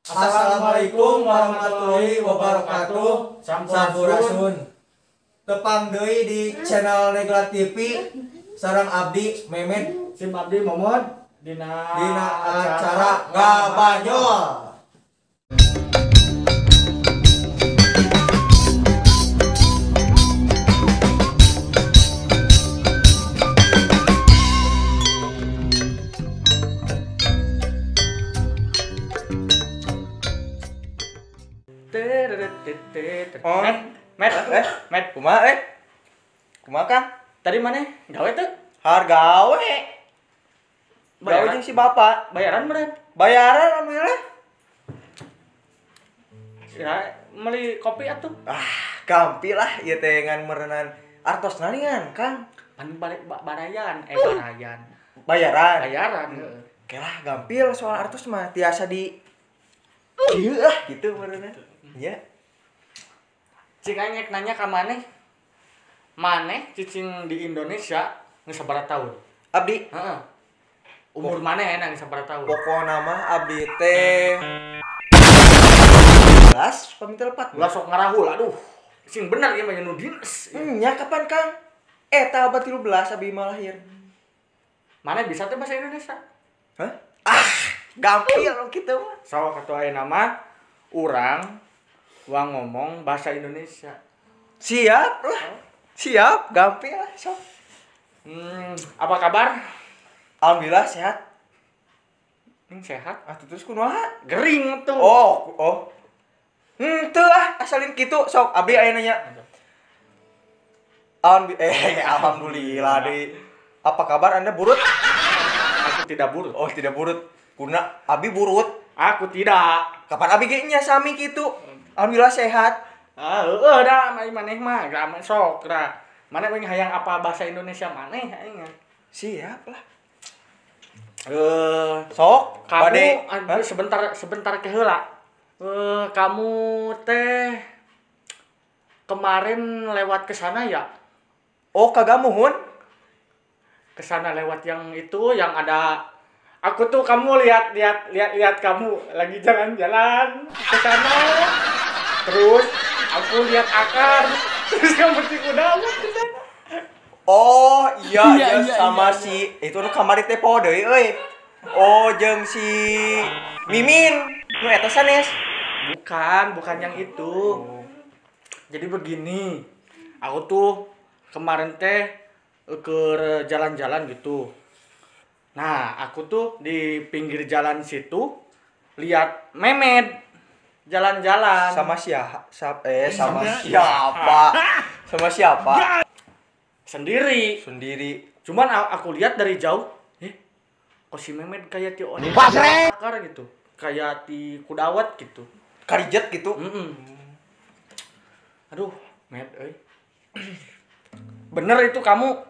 Assalamualaikum warahmatullahi wabarakatuh. Sampurasun. Tepang deui di channel Negla TV. Sareng abdi Memed Sim abdi Momod dina acara Ngabanyol. Kumaha Kang? Tadi mana? Gawe tuh? Hargawe. Gawe jeung si bapak. Bayaran meureun? Bayaran alhamdulillah. Ya, meuli kopi atuh. Gampi lah ieu teh ngan meureunnan artos nalingan, Kang. Pan barayan, barayan. Bayaran. Bayaran. Oke lah, gampil soal artos mah tiasa di kieu gitu meureunnan. Ya. Cing aing nanya ka maneh. Maneh cicing di Indonesia geus sabaraha tahun? Abdi, Heeh. Umur maneh enak geus sabaraha tahun? pokona mah abdi teh 14 pamitel 14. Ulah sok ngarahul, aduh. Sing bener ieu mah nu dinas. Nya kapan Kang? Eta abad 13 abi mah lahir. Maneh bisa teh bahasa Indonesia? Hah? Gampil kitu mah. Sawa katu aya nama urang wang ngomong bahasa Indonesia. Siap lah. Siap, gampil lah sok. Apa kabar? Alhamdulillah sehat. Sehat? Terus kumaha? Gering tuh. Oh. Teu asalin kitu sok abdi aya nanya. Alhamdulillah deui. Apa kabar Anda burut? Aku tidak burut. Oh, tidak burut. Kuna abi burut. Aku tidak. Kapan abi ge nya sami kitu? Alhamdulillah sehat. Da maneh mah gramen sok da. Maneh pengen hayang apa bahasa Indonesia maneh aing. Siap lah. Sok Kamu sebentar ke heula. Kamu teh kemarin lewat ke sana ya? Oh, kagamuhun? Ke sana lewat yang itu yang ada aku tuh kamu lihat kamu lagi jalan-jalan ke sana. Terus aku lihat akar. Terus kamu kuda ke sana. Oh, iya sama si itu nu kamari teh poho deui euy. Oh, jeung si Mimin. Nu eta sanes? Bukan yang itu. Jadi begini. Aku tuh kemarin teh ke jalan-jalan gitu. Nah, aku tuh di pinggir jalan situ lihat Memed jalan-jalan Sama siapa? Sama siapa? Sendiri. Cuman aku lihat dari jauh, kok si Memed kayak ti Ode akar gitu. Kayak ti Kudawat gitu. Karijet gitu. Aduh, Med bener itu kamu?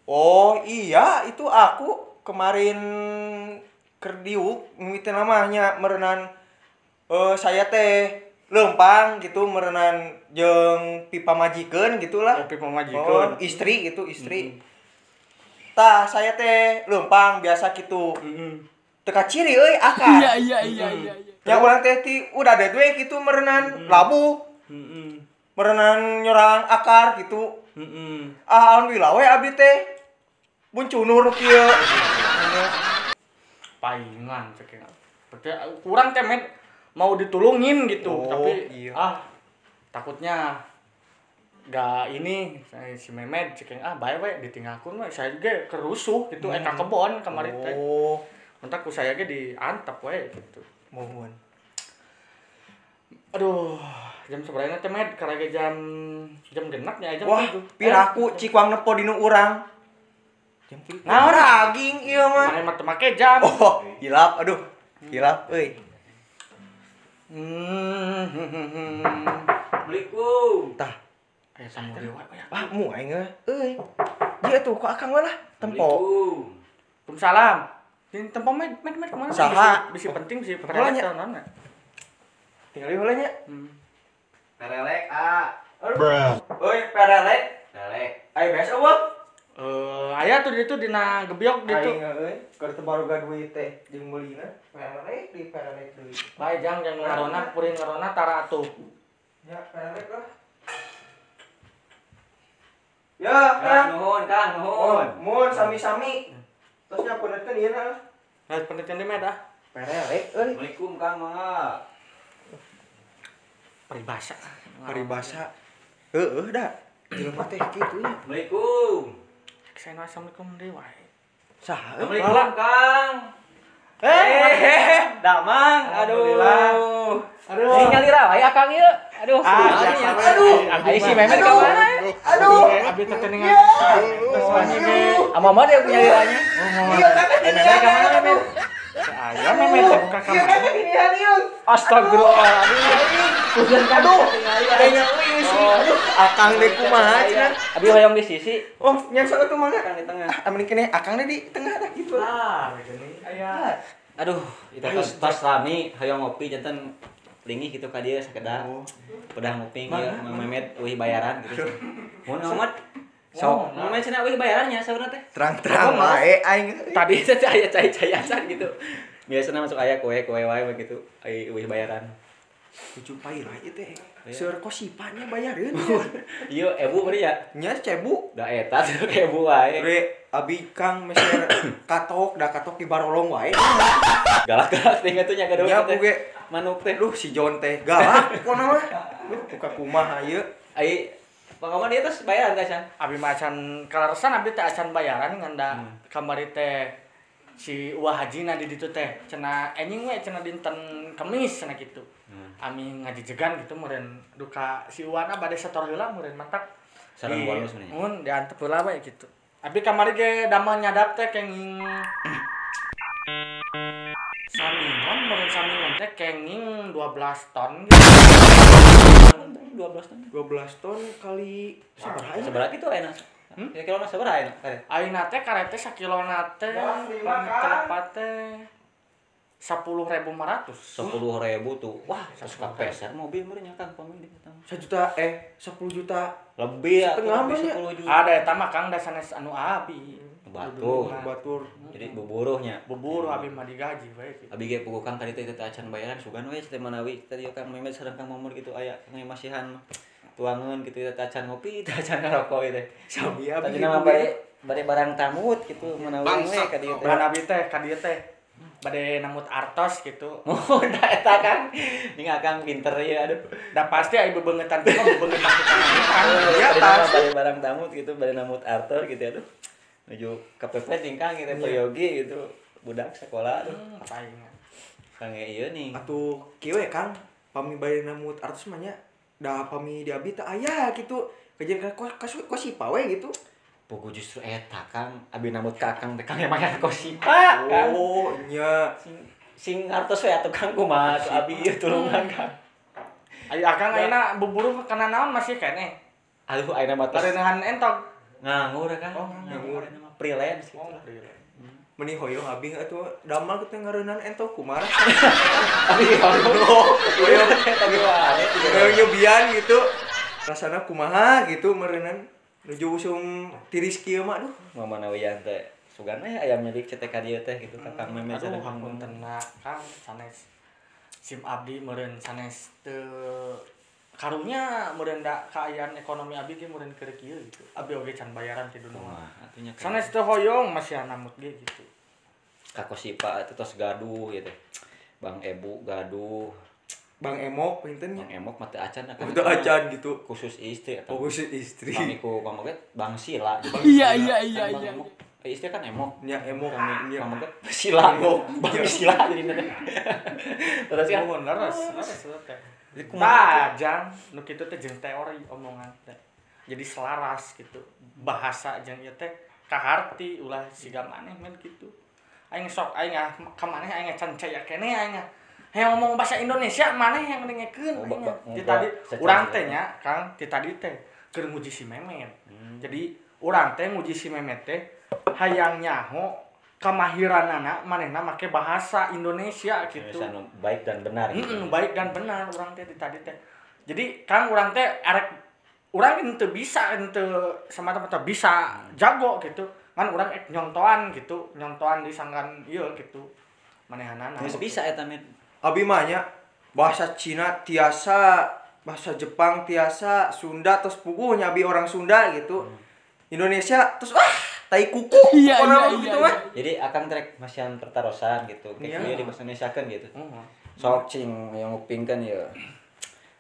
Oh, iya, itu aku kemarin kerdiuk ngeuiteun namanya meureunnan saya teh leumpang gitu meureunnan jeung pipa majikeun gitulah. Oh, pipa majikeun. Istri gitu, istri. Tah, saya teh leumpang biasa gitu. Teu kaciri euy akar. Iya. Yang urang teh ti udah ada we gitu meureunnan labuh. Meureunnan nyorang akar gitu. Alhamdulillah we abdi teh buncunur kieu. Paingan cek. Berarti kurang teh Med mau ditulungin gitu, tapi iya. Takutnya gak ini si Memed cek bae ditinggalkeun mah saya juga kerusuh gitu ka kebon kemarin teh. Entar ku saya ge diantep we gitu. Mohon. Aduh, jam seberapa teh Med? Karage jam genep nya jam 7. Wah, piraku cikuang nepo dinu urang. Jam 7. Nah, raging ieu mah. Mane mah teu make jam. Oh, hilap. Aduh. Hilap euy. Assalamualaikum. Tah, Aya samu lewat ya. mu aing euy. Ji atuh ku akang lah tempo. Waalaikumsalam. Di tempo Med kemana? Saha? Bisi penting sih Heula nya. pertanyaan. Tinggal heula nya. Perelek a. Euy, perelek. Perelek. Aya biasa eueuh. Aya tuh itu dina gebyok ditu. Aing euy, keur teu baruga duit teh jeung meulina. Perek di perek deui. Bae jang ngarona puring ngarona tara atuh. Ya, perek lah. Ya, Kang. Nuhun, Kang, Oh, nuhun. mun sami-sami. Terus nyapunetkeun ieu na. Nah, penelitian di med ah. Perek euy. Assalamualaikum, Kang. Mangga. Peribahasa. Paribasa. Heeh da. Jelema teh kitu nya. Assalamualaikum. Saya assalamualaikum deui wae. Saha? Assalamualaikum, Kang. Damang. Alhamdulillah. Aduh. Ini ngalira wae Kang ieu. Aduh. Aduh. Ai si memet ka mana? Aduh. Abi teh teuningan. Terus wangi ge. Ama dia nyaliranya. Iya kan Memet ka mana, Memet? Aya memet buka Iya kan kamar. ini ieu. Astagfirullahaladzim. Kusen Aduh. Kayaknya euy sih. Aduh, akang deh kumaha cenah. Abi hoyong di sisi. Oh, nya sono tuh mangga. Kang di tengah. Amun kene akang deh di tengah dah gitu. Gini aya. Aduh, itu pas rami hoyong ngopi janten linggih gitu ka dieu sakedah. Udah ngopi ieu Mang Memet euy bayaran gitu. Mun amat. Sok, mun cenah euy bayarannya saurna teh. Terang-terang wae aing. Tadi teh aya cai-caian gitu. Biasanya masuk aya kue wae begitu. Ai euy bayaran. Kucu pairah ieu teh. Seur kosipanya bayareun. Ieu ebu bari ya. Nya cebu. Da eta kayak ebu wae. Re abi Kang meser katok di barolong wae. Galak-galak teh tuh nya gaduh Nya teh. buge Manuk teh. Duh si Jon teh galak pokona mah. Buka kumaha ieu. Ai pangaman dia terus bayaran ka can. Abi macan kalaresan abi teh acan bayaran nganda kamari teh si Uwah Hajina di ditu teh cenah enjing we cenah dinten Kamis cenah kitu. Ami ngajejegan gitu meureun duka si Uwana bade sator heula meureun mantak. Sareng bonus mah. Mun diantep heula we gitu. Abi kamari ge damel nyadap teh kenging samingon meureun samingon teh kenging 12 ton gitu. 12 ton. 12 ton kali sabaraha ieu? Sabaraha kitu ayeuna? Ya kilona sabaraha ayeuna? Ayeuna teh karete sakilona teh tepat teh 10.500. 10.000 tuh. Wah, terus kapeser mobil meureun nya Kang pamili eta. 1 juta 10 juta Lebih ya, Setengah lebih banyak. 10 juta. Ada eta mah Kang da sanes anu abi. batur. Jadi buburuhnya. Bubur abi mah digaji we gitu. Abi ge pugu Kang tadi teh acan bayaran sugan we teh manawi tadi Kang Memet sareng Kang Momor gitu aya ngai masihan tuangeun gitu teh acan ngopi teh acan ngarokok teh. Sabi abi. Tadi nama bade barang tamut gitu manawi we ka dieu teh. Bahan abi teh ka dieu teh bade namut artos gitu. Oh, da eta Kang. Ning Kang pinter ya aduh. Da pasti aya bebeungetan teh bebeungetan tukang. Iya, Tadi nama pasti. bade barang tamut gitu bade namut artor gitu aduh. Menuju KPP tingkang gitu Yogi gitu. Budak sekolah aduh. Aing. Kang ieu nih. Atuh kieu we Kang, pami bae namut artos mah nya. Da pami di abi teh aya gitu. Kajian kosipa we gitu. Pugu justru eta Kang, abi namut Kakang teh Kang emang kosipa Kang. Oh, nya. Sing hartos we atuh Kang kumaha atuh abi ieu tulungan Kang. Ayo Akang ayeuna buburu kana naon masih keneh. Aduh ayeuna mah tos Parenahan entok. nganggur Kang. Oh, nganggur ayeuna mah freelance gitu. Meni hoyong abi atuh damal kita ngareunaan entok kumaha. Abi hoyong tapi wae. Hoyong nyobian gitu. Rasana kumaha gitu meureunan nuju usum tiris kieu mah aduh. Mama nawian teh sugan we aya nyedik cetek ka dieu teh gitu Kakang Memet Aduh sareng hapunten Kang sanes sim abdi meureun sanes teu karunya meureun da kaayaan ekonomi abdi ge meureun keur kieu gitu. Abdi oge can bayaran ti dunia mah. atunya Sanes teu hoyong masih namut ge gitu. Kakosipa atuh tos gaduh ieu teh. Bang Ebu gaduh, Bang Emok pinten nya. Bang Emok mah teu acan kan. Udah acan gitu. Khusus istri atau Oh, si istri. kami ku pamoget Bang Sila. Iya. Istri kan Emok. Nya Emok Kami nya. pamoget Sila. Bang Sila jadi nanti. Terus kan Oh, leres teh. Jadi kumaha? Tajang nu kitu teh jeung teori omongan teh. Jadi selaras gitu. Bahasa jeung ieu teh kaharti ulah siga maneh men kitu. Aing sok aing ka maneh aing can caya keneh aing. Ngomong bahasa Indonesia maneh yang dengekeun aing. Di tadi urang teh nya Kang, di tadi teh keur nguji si Memet. Jadi urang teh nguji si Memet teh hayang nyaho kemahiranana manehna make bahasa Indonesia gitu. Indonesia baik dan benar gitu. Baik dan benar urang teh di tadi teh. Jadi Kang urang teh arek urang ente bisa ente semata-mata bisa jago gitu kan urang nyontoan gitu nyontoan di sangkan ieu gitu manehanana Geus bisa eta men. Abi mah nya bahasa Cina tiasa, bahasa Jepang tiasa, Sunda terus puguhnya abi orang Sunda gitu. Indonesia terus tai kuku orang gitu mah. Jadi akang trek masihan pertarosan gitu. Kayak ieu di bahasa Indonesiakeun gitu. Sok cing yang ngupingkeun ieu.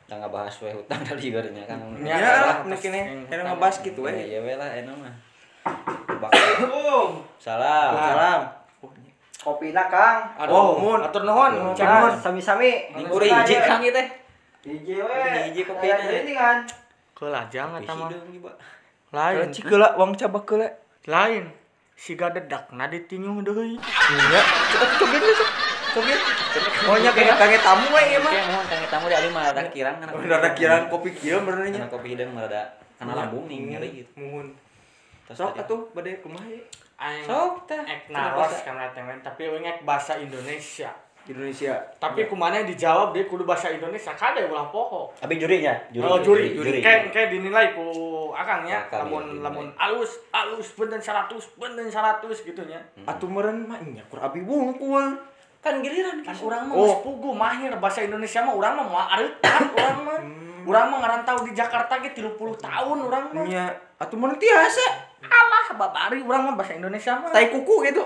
Kita ngabahas we hutang tadi ibaratnya kan. Ya lah mungkin kita ngebahas gitu we. Ya we lah eta mah. Salam. Salam. Kopina Kang. Oh, mun. atur nuhun Kang, sami-sami. Ning kuring hiji Kang ieu teh. Hiji we. Hiji kopina. Ini kan. keulajang eta mah Hideung ieu, Ba. lain Cik heula wang cabak heula. lain siga dedakna ditinyu deui Iya. Cobain lu sok. Cobain. Pokoknya kayak tamu we ieu mah. Kayak mohon kang tamu di ali mah rada kirang kana. Udah kiraan kopi kieu benernya. Kana kopi hideung mah rada kana lambung ning nyeri gitu. Muhun. Terus Sok tadi- atuh bade kumaha ye? aing Sok teh. ek naros kamera temen tapi engek bahasa Indonesia Indonesia. tapi kumana dijawab dia kudu bahasa Indonesia kade ulah poho Abi jurinya, juri kayak dinilai ku akang ya Akang, lamun iya, lamun alus bener 100 gitu nya Atuh meureun mah nya kur abi wungkul. Kan giliran kan urang mah Oh. geus pugu mahir bahasa Indonesia mah urang mah moal areutan urang mah urang mah ngarantau di Jakarta ge 30 tahun urang mah Nya atuh meureun tiasa. alah babari urang mah bahasa Indonesia mah Tai kuku gitu.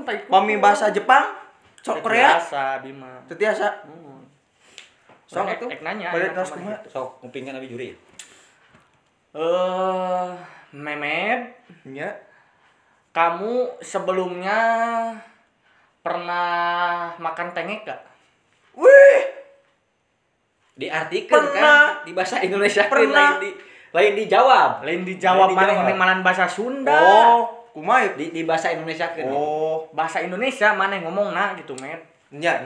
tai kuku. Pami bahasa Jepang, sok Korea, biasa Bima teu tiasa. Sok Ek- atuh. ek nanya Bade ya, terus kemarin kumaha? sok ngupingkeun abi juri. Memed, Nya kamu sebelumnya pernah makan tengek gak? wih, Diartikeun Pernah. kan di bahasa Indonesia Pernah. lain dijawab. Lain dijawab Lain mana dijawab. yang malan bahasa Sunda. oh, kumaha ieu? Di bahasa Indonesia kan. Oh, Bahasa Indonesia mana yang ngomong nah gitu, Med. nya.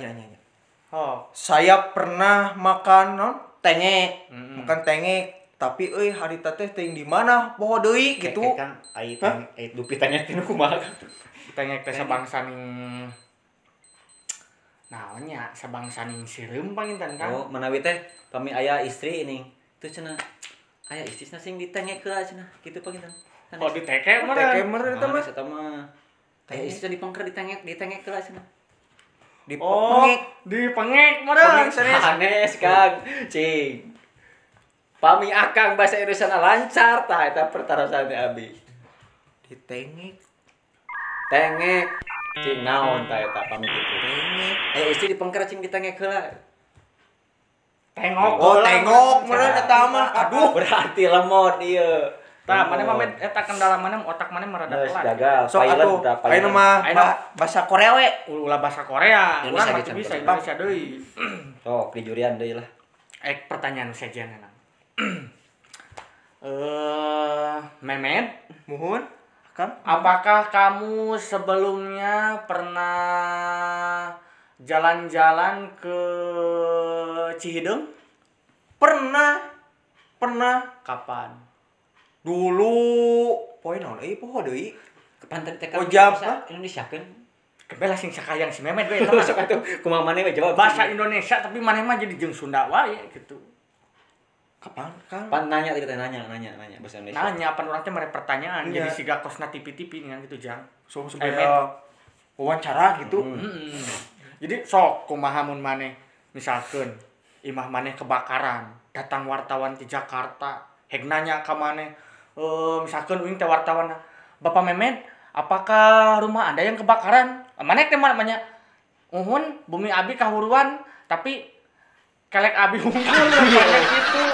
Oh. Saya pernah makan non tengek, Mm-mm. makan tengek, tapi euy harita teh teuing di mana poho deui gitu. kan ai dupi tanya tinu kumaha. Tengek teh sabangsa ning naonnya sabangsa ning sireum panginten kan. Oh, menawi teh pami aya istri ini. Tuh cenah aya istisna sing ditengek heula cenah. Kitu panginten. Oh di teke mah. Teke meureun eta mah. Eta mah. Aya istri dipengker ditengek heula cenah. Di Oh, pengek. di pengek mah. Pengek sanes. Sanes Kang. Cing. Pami akang bahasa Indonesia lancar tah eta pertarasan teh abi. Di tengek. Tengek. Cing naon tah eta pami kitu. Tengek. Aya istri dipengker cing ditengek heula. Tengok. Oh, heula, tengok Med. meureun eta mah. Aduh. Berarti lemot ieu. Tah, mana mah Med, eta kendala mana otak mana mah rada Geus telat. gagal. Sok atuh. Ayeuna mah bahasa Korea we. Ulah bahasa Korea, Indonesia urang gitu, masih bisa campur. Indonesia deui. Sok di jurian deui lah. Pertanyaan saja nana. Memed, Muhun. Akang. apakah kamu sebelumnya pernah jalan-jalan ke Cihideng? Pernah. Kapan? Dulu poe naon poho deui. Ke pantai teh Oh, jam, Indonesia kan. Kebela sing sakayang si Memed we eta mah. Sok atuh kumaha maneh we jawab. Bahasa Indonesia tapi maneh mah jadi jeung Sunda wae gitu. Kapan, Kang? Pan nanya tadi teh nanya bahasa Indonesia. Nanya apa urang teh mere pertanyaan Iya. jadi siga kosna tipi-tipi dengan gitu jang. So Med. supaya wawancara gitu. Jadi sok kumaha mun maneh misalkeun imah maneh kebakaran, datang wartawan di Jakarta, hek nanya ka maneh, misalkeun uing teh wartawan, Bapak Memed, apakah rumah Anda yang kebakaran? Maneh teh namanya, uhun, bumi abi kahuruan, tapi kelek abi unggul kayak gitu.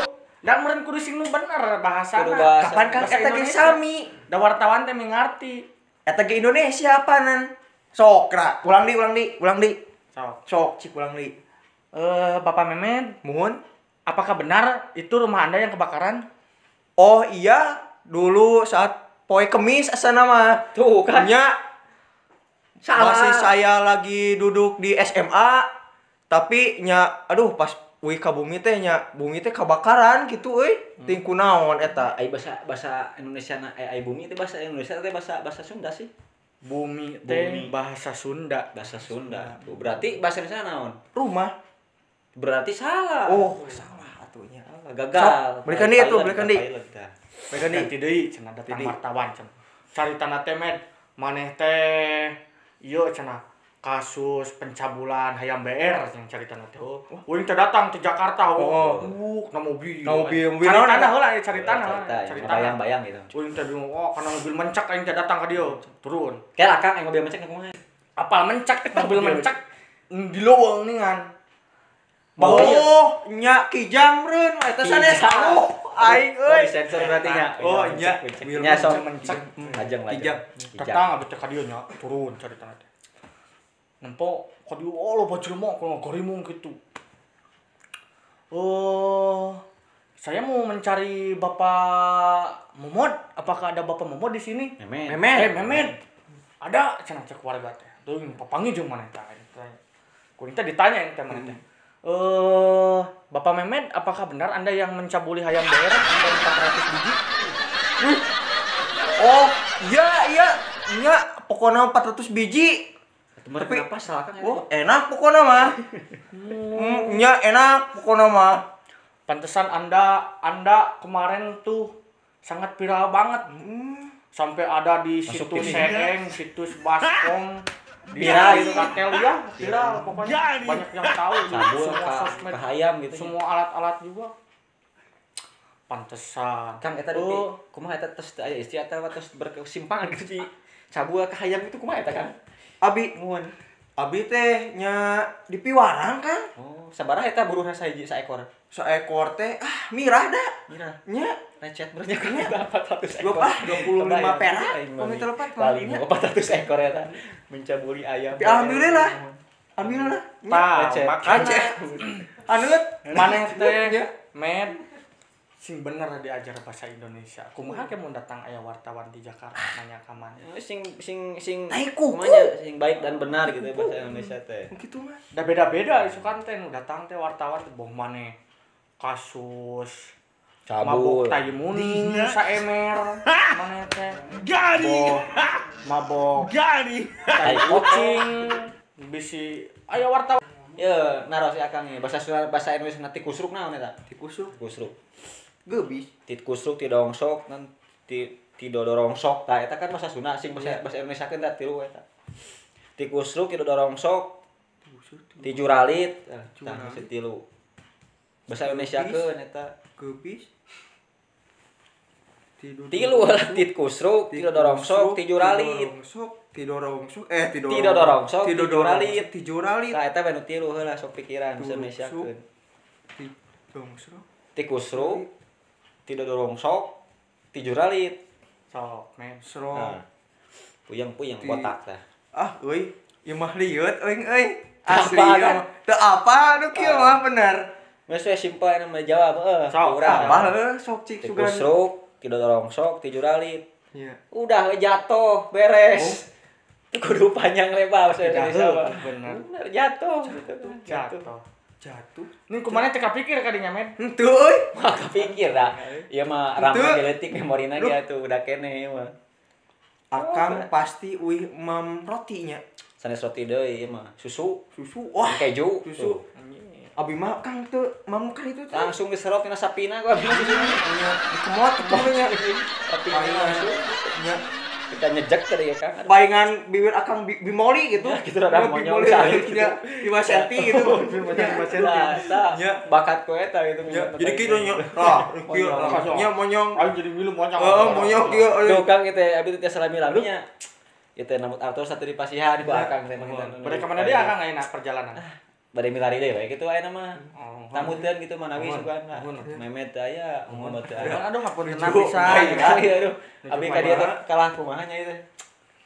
Da meureun kudu sing nu bener bahasana. Kudu bahasa. Kapan Kang Bahasa eta ge Indonesia. sami? Da wartawan teh mengarti. Eta ge Indonesia apanan? Sok ra, ulang di. Sok. Sok cik ulang di. Bapak Memed, Muhun. apakah benar itu rumah Anda yang kebakaran? Oh iya, dulu saat poe Kemis asana mah. Tuh kan. Nya Salah. masih saya lagi duduk di SMA, tapi nya aduh pas euy ka bumi teh kebakaran gitu euy. Ting kunaon eta? Ai bahasa Indonesia na ai bumi teh bahasa Indonesia teh bahasa Sunda sih. Bumi teh Bumi. bahasa Sunda. Bahasa Sunda. Tuh, berarti bahasa Indonesia naon? Rumah. Berarti salah. Oh, salah atunya. gagal. Belikan dia tuh, Pilot, belikan dia. pilot dah. Mereka nih. ganti deui cenah datang wartawan cenah. Caritana teh med maneh teh ieu cenah kasus pencabulan hayam BR yang caritana teh. Uing teh datang ke Jakarta na mobil. Caritana heula ya caritana. Bayang-bayang gitu. Uing teh bingung, karena mobil mencak aing teh datang ka dieu. Turun. Kayak akang yang mobil mencek kumaha. Apal mencak teh mobil mencak di leuweung ningan. Oh, nya kijang meureun eta sanes salu. Aing euy. Sensor berarti nya. Oh, nya. Nya sok mencak. lajeng. Datang abis teh ka dieu nya turun caritana teh. Nempo ka dieu loba jelema kana garimung kitu. Saya mau mencari Bapak Momod. Apakah ada Bapak Momod di sini? Memet. Ada cenah cek warga teh. Teuing papanggih jeung maneh teh. Kuring teh ditanya teh maneh teh. Bapak Memet, apakah benar Anda yang mencabuli hayam BR sampai 400 biji? Oh, iya. Nya pokoknya 400 biji. Tapi kenapa salah kan? Oh, enak pokoknya mah. Nya enak pokoknya mah. Pantesan Anda kemarin tuh sangat viral banget. Sampai ada di situs Seeng, situs Baskom, viral itu kartel ya, viral pokoknya banyak yang tahu semua sosmed, hayam gitu. semua alat-alat juga. Pantesan. Kang eta teh kumaha eta tos aya istri atawa tos berkesimpangan gitu di cabul ka hayam itu kumaha eta Kang? Abi teh nya di piwarang kan? Oh, sabaraha eta buruhna sahiji saekor? Saekor teh mirah da. Nya Lecet berarti kan 400 ekor. 25 perak. Kami telepon paling 400 ekor eta mencabuli ayam. Alhamdulillah. Makanya Anut maneh teh med sing bener diajar bahasa Indonesia. Kumaha ke mun datang aya wartawan di Jakarta nanya ka maneh. Sing kumanya sing baik dan benar gitu bahasa Indonesia teh. Gitu mah. Da beda-beda isukan teh nu datang teh wartawan teh boh maneh kasus mabok tai muning saemer maneh teh. Mabok tai kucing bisi aya wartawan. Ya, naros si Akang bahasa Indonesia na tikusruk naon eta? Tikusruk. Geubis. Tikusruk ti dongsok nan ti dodorongsok. Tah eta kan bahasa Sunda sing bahasa Indonesia keun da tilu eta. Tikusruk ti dodorongsok. Ti juralit. Tah tilu. Bahasa Indonesia keun eta. Geubis. Tilu lah tikusruk, ti dodorongsok, ti juralit. Ti dorongsok, ti juralit. Tah eta bae nu tilu heula sok pikiran bahasa Indonesia keun. Ti dongsok. Tikusruk, ti dodorongsok, ti juralit. Sok men. Sro. Puyeng-puyeng botak tah. Euy, ieu mah lieur euy. Asli mah. Teu apa nu kieu mah bener. Geus we simpel anu mah jawab Sok apa sok cik sugan. Tikusruk, ti dodorongsok, ti juralit. Iya. Udah jatuh, beres. Kudu panjang lebar bahasa Indonesia mah. Bener. Jatuh. Nih kumaha teh kapikir ka dinya men. Henteu euy. Mah kapikir dah. Ieu mah ramah genetik memorina dia tuh udah kene ieu mah. Akang pasti uih mam rotinya. Sanes roti deui ieu mah. Susu. Wah, Keju. susu. Abi mah Kang teu mam ka itu teh. Langsung diserot tina sapina gua bingung susunya. Kemot nya. Tapi langsung Nya kita nyejek tadi ya Kang. bayangan bibir Akang bimoli gitu. Gitu rada monyong cair gitu. 5 cm gitu. 5 cm. Nya bakat ku eta gitu. Jadi kitu nya. Kieu nya monyong. Aing jadi milu monyong. Monyong kieu. Tuh Kang itu abi teh salami laminya. Itu namut artos satu di pasihan ku Akang teh mah. Bade ka mana dia Akang ayeuna perjalanan. Bade milari deui bae kitu aya nama. Oh. Tamuteun gitu manawi sugan lah. Memet aya, Muhammad aya. Aduh hapunten pisan. Aduh. Abi ka dieu teh kalah kumaha nya itu.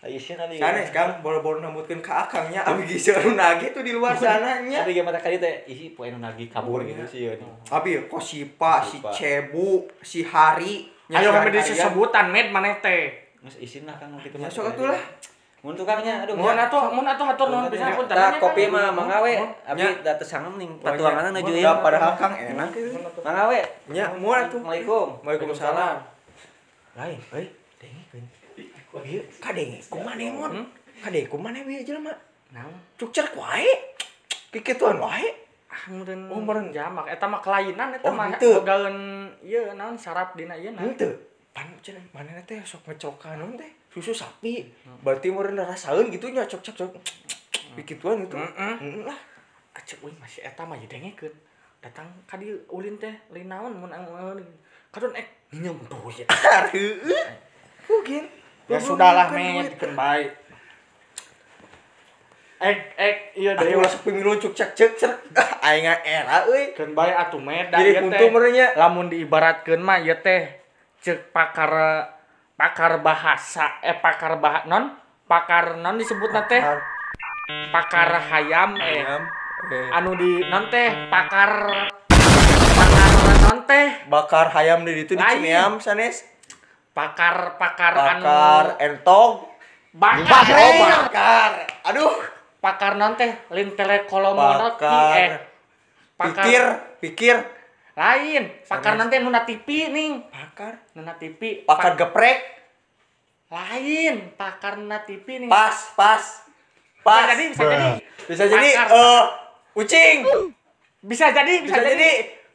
Aisyah tadi. Sanes Kang boro-boro nambutkeun ka Akang nya abi geus nage tuh di luar sana nya. Tapi ge mata ka dieu teh ih poe nu nagi kabur gitu sih ieu. Abi kok si Cebu, si Hari. Ayo mah disebutan med maneh teh. Geus isin lah Kang kitu Ya sok atuh lah. Mun tukangnya aduh. Mun atuh hatur nuhun pisan punten. Tah kopi mah mangawe. Abi da teu sangem ning patuanganna nuju ieu. Padahal Kang enak ieu. Mangawe. Nya moal atuh. Assalamualaikum. Waalaikumsalam. Lain, euy. Dengikeun. Ieu kadenge kumaneh mon? Kadenge kumaneh we jelema? Naon? Cuk cerek wae. Kikituan wae. Meureun Oh, meureun. jamak eta mah kelainan eta Oh, mah gitu. bogaeun ieu naon saraf dina ieu nah. Henteu. Pan cenah manehna teh sok ngecok naon teh susu sapi. Berarti meureun rasaeun gitu nya cok. Bikituan gitu. Heeh lah. Acek euy masih eta mah dengekeun. Datang ka dieu ulin teh lain naon mun kadon nyem duit. Heueuh. Mungkin. Ya sudahlah met dikeun bae. Iya Deui deui masuk pemilu cuk cek aing era euy. keun bae atuh met da Jadi ieu kuntu meureun nya. lamun diibaratkeun mah ieu teh ceuk pakar bahasa pakar non disebutna teh pakar hayam anu di non teh pakar non teh Bakar hayam di ditu di Lain. Cineam sanes. pakar Bakar anu entong. Bakar. Aduh. pakar non teh lin telekolomodot Bakar. Pikir. lain pakar nanti nu na TV nih Bakar. nu na TV Bakar geprek. lain pakar na TV nih Pas. bisa jadi Bisa jadi Bakar. kucing. bisa jadi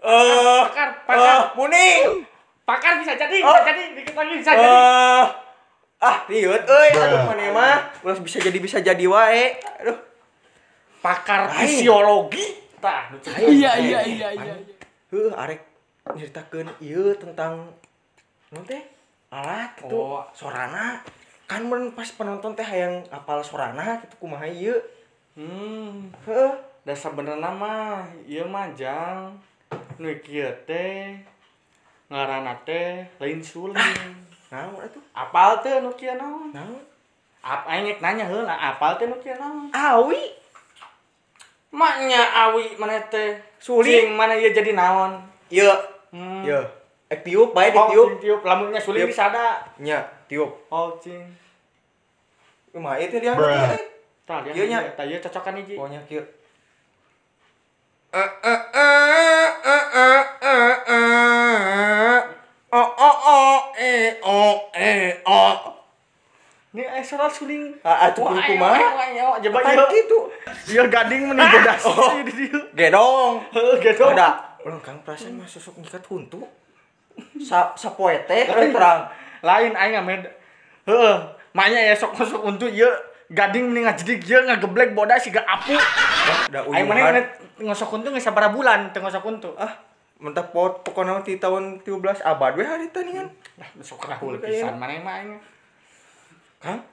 pakar Muning. pakar bisa jadi dikit lagi bisa jadi Riut euy. Aduh maneh mah ulah bisa jadi wae. Aduh. pakar Lain. fisiologi tah Iya. Heuh arek nyeritakeun ieu tentang naon teh? Alat gitu. Oh. Sorana. Kan mun pas penonton teh hayang apal sorana kitu kumaha ieu. Heuh. da sebenarnya mah ieu mah jang nu kieu teh ngaranna teh lain suling Naon atuh? apal teh nu kieu naon Naon? aing ngek nanya heula apal teh nu kieu naon Awi. maknya awi mana teh Suling. cing mana ieu jadi naon Ieu. Hmm. Ieu. Tiup bae Oh, ditiup. tiup lamunnya suling Tiup. disada Nya, tiup. oh cing Kumaha ieu teh diangkat teh? tah dia Ieu nya. tah ieu cocokan hiji Pokoknya kieu. ini surat suling Atuh kumaha? coba Apaan ieu gitu? ieu gading meni bodas di dieu Gedong. heuh gitu Udah. Ulang kang perasaan mah sosok nyikat huntu. Sapoe teh terang. lain aing ngamed heuh maknya ya sok untuk ieu gading mending ngajedik ieu ngageblek bodas siga apu Da aing mah uyuhan. ngosok untung geus sabaraha bulan teu ngosok untung Mentah pokona ti tahun 13 abad we harita nih kan. lah sok rahul pisan maneh mah aing Kang.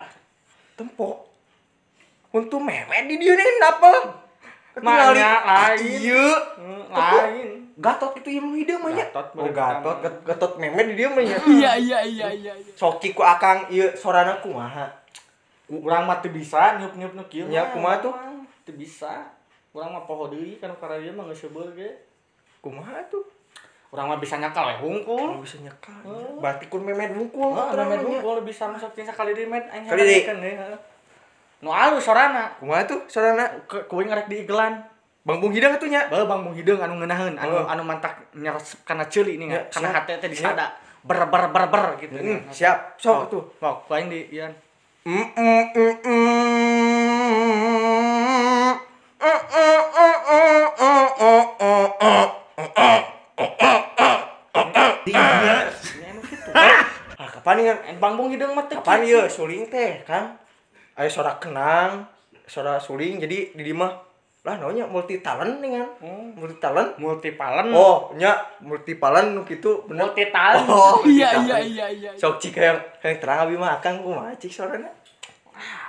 Tempo. Huntu memet di dieu nih napa? Maknya lain. Ieu. lain Gatot itu yang hideung mah nya. Gatot, Oh gatot, gatot memet di dieu mah nya. Iya. Soki ku akang ieu sorana kumaha? urang mah teu bisa nyup-nyup nu kieu Nya, kumaha tuh? teu bisa urang mah poho deui kan karena dia mah geus seubeuh ge Kumaha tuh? urang mah bisa nyakal we hungkul Oh, bisa nyekal. Berarti kun memet wungkul. memet hungkul bisa masuk tina sakali di met aing Kali di. harakeun deui nu alus sorana Kumaha tuh sorana? kuing ngarek di iklan Bangbung hidang atuh nya. bae bang hideung anu ngeunaheun Oh. anu mantak nyeres kana ceuli nih Ya, kana siap. hate teh disada ber gitu Siap. Sok tuh. sok kuing di ieu Kapan nih kan? bangbung hideung mah teh Kapan ieu suling teh, Kang? Aya suara kenang, suara suling jadi di dieu mah lah naonnya multi talent nih kan. Multi talent. multipalen Oh, nya multi talent nu kitu bener. multitalent Oh, Iya. Sok cik yang terang abi mah akang kumaha cik sorana?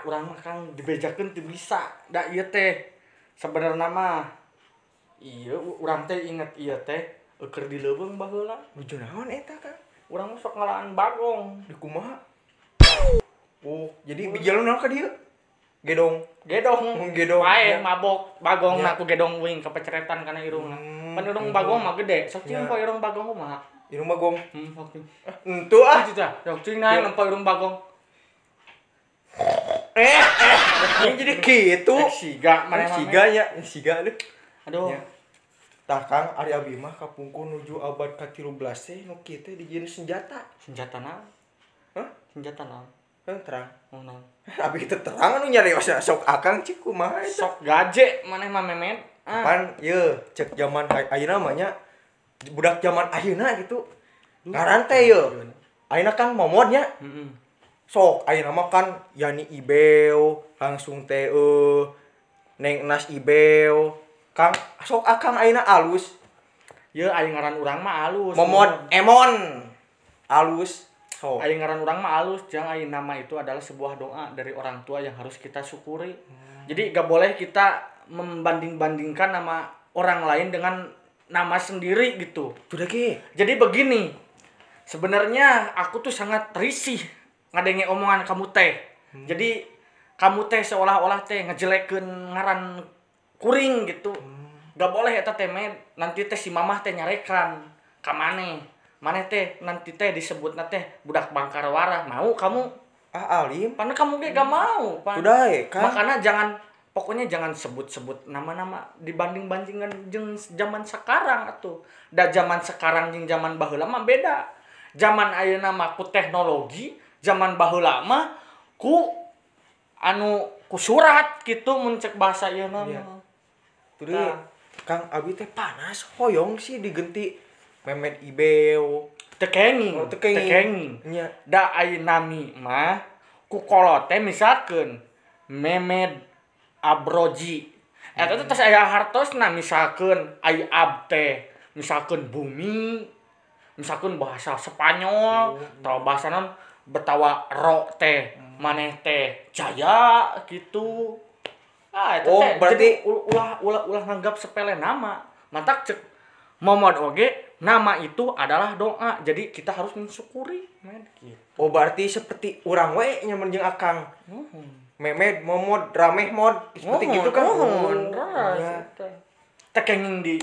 urang mah kang dibejakeun teu bisa da ieu teh sabenerna mah ieu urang teh inget ieu teh keur di leuweung baheula Nuju naon eta, Kang? urang mah sok ngalaan bagong Di kumaha? Oh, jadi bijalun naon ka dieu? Gedong. gedong Gedong. pae Ya. mabok bagong Ya. na ku gedong wing kepeceretan kana irungna pan irung bagong mah gede sok cing Ya. po irung bagong kumaha Di rumah gong. sok cing Entu ah. itu tah sok cing nae nempo irung bagong Ini jadi kitu. siga mana Siga nya, siga deh. aduh Ya. Tah Kang Ari Abi mah kapungkur nuju abad ka-13 teh nu kieu teh dijieun senjata. senjata naon Hah? senjata naon terang. Oh, no. Abi teu terang anu nyarios sok akang cik kumaha eta. Sok gaje maneh mah memet. Pan ye cek zaman ayeuna mah nya budak zaman ayeuna gitu. Ngaran teh ye. Ayeuna kan momodnya. Heeh. Sok ayeuna mah kan Yani Ibeo langsung teh Neng Nas Ibeo. Kang sok akang ayeuna alus. Ye aya ngaran urang mah alus. Momod Emon. Alus. Sok. Aya ngaran urang mah alus, jang aya nama itu adalah sebuah doa dari orang tua yang harus kita syukuri. Jadi gak boleh kita membanding-bandingkan nama orang lain dengan nama sendiri gitu. Sudah ge. Jadi begini, sebenarnya aku tuh sangat risih ngadenge omongan kamu teh. Jadi kamu teh seolah-olah teh ngejelekeun ngaran kuring gitu. Gak boleh eta teh nanti teh si mamah teh nyarekan ka maneh. Maneh teh nanti teh disebutna teh budak Bangkar Warah. Mau kamu? Alim. Karena kamu ge gak mau, Pan. Sudah kan. Makanya pokoknya jangan sebut-sebut nama-nama dibanding-bandingkan jeung zaman sekarang atuh. Da zaman sekarang jeung zaman baheula mah beda. Zaman ayeuna mah ku teknologi, zaman baheula mah ku surat gitu mun cek bahasa ayeuna mah. Iya. Tuh Kang Abi teh panas hoyong sih digenti Memet Ibeo. Tekenging. Oh, tekenging. Nya. Da ayeuna mah ku kolot teh misalkeun Memed Abroji. Eta teh tos aya hartosna misalkeun ai ab teh, misalkeun bumi, misalkeun bahasa Spanyol, atau bahasa non Betawa ro teh, maneh teh jaya gitu. Eta teh berarti ulah nganggap sepele nama. Mantak cek momod oge nama itu adalah doa. Jadi kita harus mensyukuri, men gitu. Oh berarti seperti urang we nyaman jeung akang. Memed, Momod, Rameh mod seperti gitu kan. Tekenging di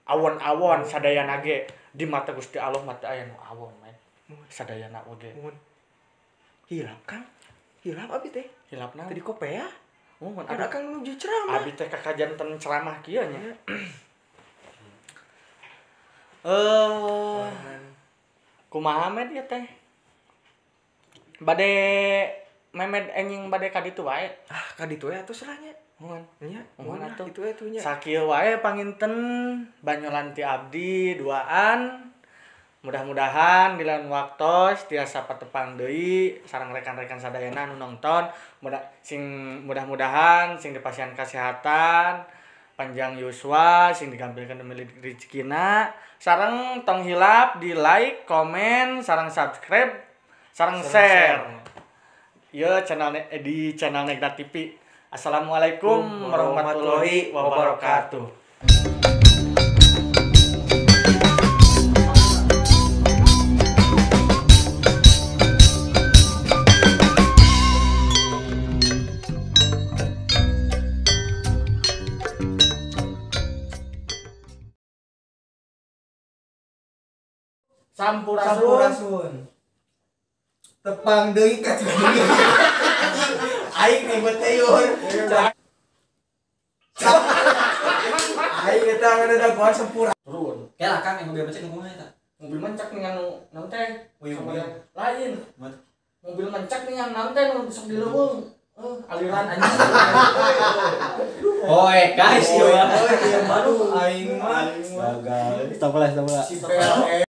awon-awon sadayana ge di mata Gusti Allah mata aya nu awon men. Sadayana oge. Hilap Kang. Hilap abi teh. Hilapna Tadi kopea. mun Ada Kang nuju ceramah. abi teh kakajanten ceramah kieu nya. Kumaha med ieu teh? Bade memed enjing bade ka ditu wae. Ka ditu we atuh seranya. Mun Nya, mun atuh itu we tuh nya. sakieu wae panginten banyolan ti abdi duaan. Mudah-mudahan di lain waktu tiasa patepang deui sareng rekan-rekan sadayana anu nonton mudah-mudahan sing dipasihan kesehatan panjang yuswa sing digampilkeun demi rezekina sareng tong hilap di like, komen, sareng subscribe, sareng share. Ieu di channel Negda TV. Assalamualaikum warahmatullahi wabarakatuh. Sampurasun. Tepang deui ka ceuing. Aing ribet teh yun. Aing eta ngadadak gua sampura. Turun. Kayak Kang yang mobil becek ngomongnya eta. Mobil mencak dengan nu teh Wih, lain. What? Mobil mencak dengan nu teh nu sok dileuweung. Aliran anjing. Oe, guys, Oh, iya baru aing mah. gagal. Stop lah. Si PLN